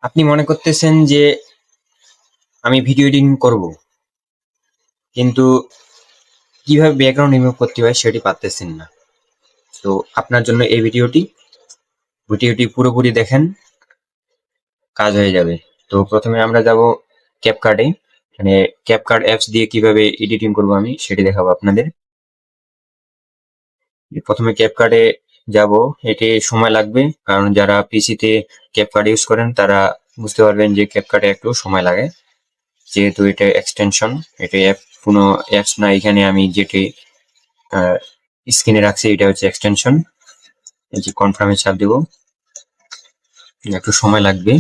আপনি মনে করতেছেন যে আমি ভিডিও এডিটিং করব, কিন্তু কিভাবে ব্যাকগ্রাউন্ড রিমুভ করতে হয় সেটি পারতেছেন না। তো আপনার জন্য এই ভিডিওটি পুরোপুরি দেখেন, কাজ হয়ে যাবে। তো প্রথমে আমরা যাব ক্যাপকার্টে। মানে ক্যাপকার্ট অ্যাপস দিয়ে কিভাবে এডিটিং করব আমি সেটি দেখাবো আপনাদের। প্রথমে ক্যাপকার্টে যাব। এটি সময় লাগবে, কারণ যারা পিসিতে ক্যাপকার্ট ইউজ করেন তারা বুঝতে পারবেন যে ক্যাপকার্টে একটু সময় লাগে, যেহেতু এটা এক্সটেনশন, এটা অ্যাপ কোনো অ্যাপস না। এখানে আমি যেটি স্ক্রিনে রাখছি এটা হচ্ছে এক্সটেনশন। এই যে কনফার্মে চাপ দেব, একটু সময় লাগবে।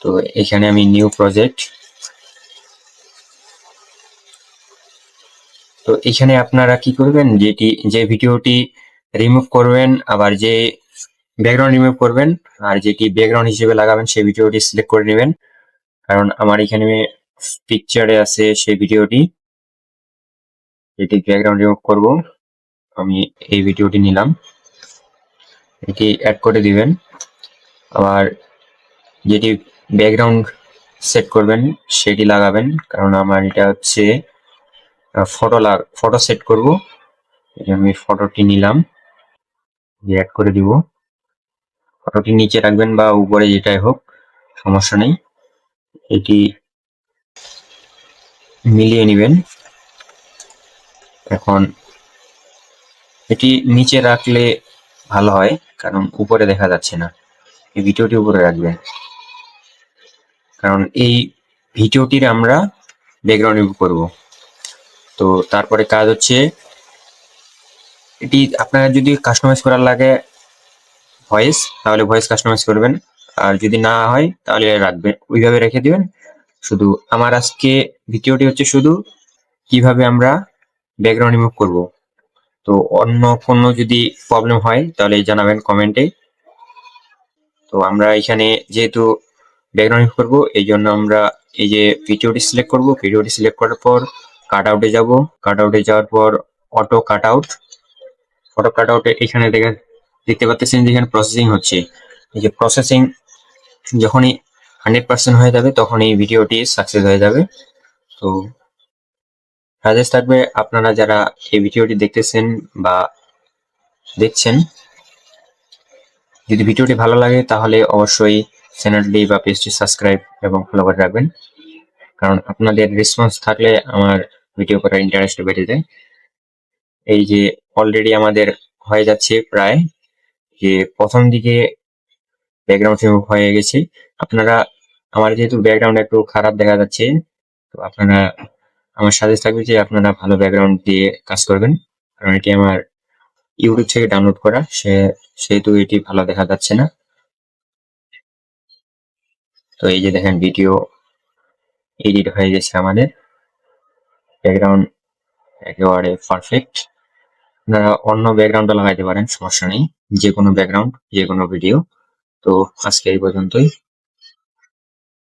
তো এখানে আমি নিউ প্রজেক্ট, তো এখানে আপনারা কি করবেন, যে ভিডিওটি রিমুভ করবেন, আবার যে ব্যাকগ্রাউন্ড রিমুভ করবেন আর যেটি ব্যাকগ্রাউন্ড হিসেবে লাগাবেন সেই ভিডিওটি সিলেক্ট করে নেবেন। কারণ আমার এখানে পিকচারে আছে সেই ভিডিওটি, এটি ব্যাকগ্রাউন্ড রিমুভ করব। আমি এই ভিডিওটি নিলাম, এটি অ্যাড করে দিবেন। আবার যেটি ব্যাকগ্রাউন্ড সেট করবেন সেটি লাগাবেন, কারণ আমার এটা হচ্ছে ফটো সেট করব। আমি ফটোটি নিলাম, অ্যাড করে দিব। ফটোটি নিচে রাখবেন বা উপরে, যেটাই হোক সমস্যা নেই। এটি মিলিয়ে নেবেন। এখন এটি নিচে রাখলে ভালো হয়, কারণ উপরে দেখা যাচ্ছে না। এই ভিডিওটি উপরে রাখবেন, কারণ এই ভিডিওটির আমরা ব্যাকগ্রাউন্ড রিমুভ করব। তো তারপরে কাজ হচ্ছে, এটি আপনার যদি কাস্টমাইজ করার লাগে ভয়েস, তাহলে ভয়েস কাস্টমাইজ করবেন। আর যদি না হয় তাহলে রাখবেন, ওইভাবে রেখে দিবেন। শুধু আমার আজকে ভিডিওটি হচ্ছে শুধু কিভাবে আমরা ব্যাকগ্রাউন্ড রিমুভ করব। তো অন্য কোনো যদি প্রবলেম হয় তাহলে জানাবেন কমেন্টে। তো আমরা এখানে যেহেতু ব্যাকগ্রাউন্ড রিমুভ করবো, এই জন্য আমরা এই যে ভিডিওটি সিলেক্ট করব। ভিডিওটি সিলেক্ট করার পর কাট আউটে যাব। কাট আউটে যাওয়ার পর auto cut out. Auto cut আউটে এখানে দেখতে পাচ্ছেন যে এখানে প্রসেসিং হচ্ছে। এই যে প্রসেসিং যখনই 100% হয়ে যাবে তখন এই ভিডিওটি সাকসেস হয়ে যাবে। তো সাজেস্ট থাকবে, আপনারা যারা এই ভিডিওটি দেখতেছেন বা দেখছেন, যদি ভিডিওটি ভালো লাগে তাহলে অবশ্যই চ্যানেলটি বা পেজটি সাবস্ক্রাইব এবং ফলো করে রাখবেন, কারণ আপনাদের রেসপন্স থাকলে আমার ভিডিও করার ইন্টারেস্ট বেড়ে যায়। এই যে অলরেডি আমাদের হয়ে যাচ্ছে প্রায়, যে প্রথম দিকে ব্যাকগ্রাউন্ড রিমুভ হয়ে গেছে। আপনারা, আমার যেহেতু ব্যাকগ্রাউন্ড একটু খারাপ দেখা যাচ্ছে, তো আপনারা, আমার সাজেস্ট থাকবে যে আপনারা ভালো ব্যাকগ্রাউন্ড দিয়ে কাজ করবেন, কারণ এটি আমার ইউটিউব থেকে ডাউনলোড করা, সেহেতু এটি ভালো দেখা যাচ্ছে না। তো এই যে দেখেন ভিডিও এডিট হয়ে গেছে, আমাদের ব্যাকগ্রাউন্ড একেবারে পারফেক্ট। আপনারা অন্য ব্যাকগ্রাউন্ডও লাগাইতে পারেন, সমস্যা নেই, যে কোনো ব্যাকগ্রাউন্ড, যে কোনো ভিডিও। তো আজকে এই পর্যন্তই।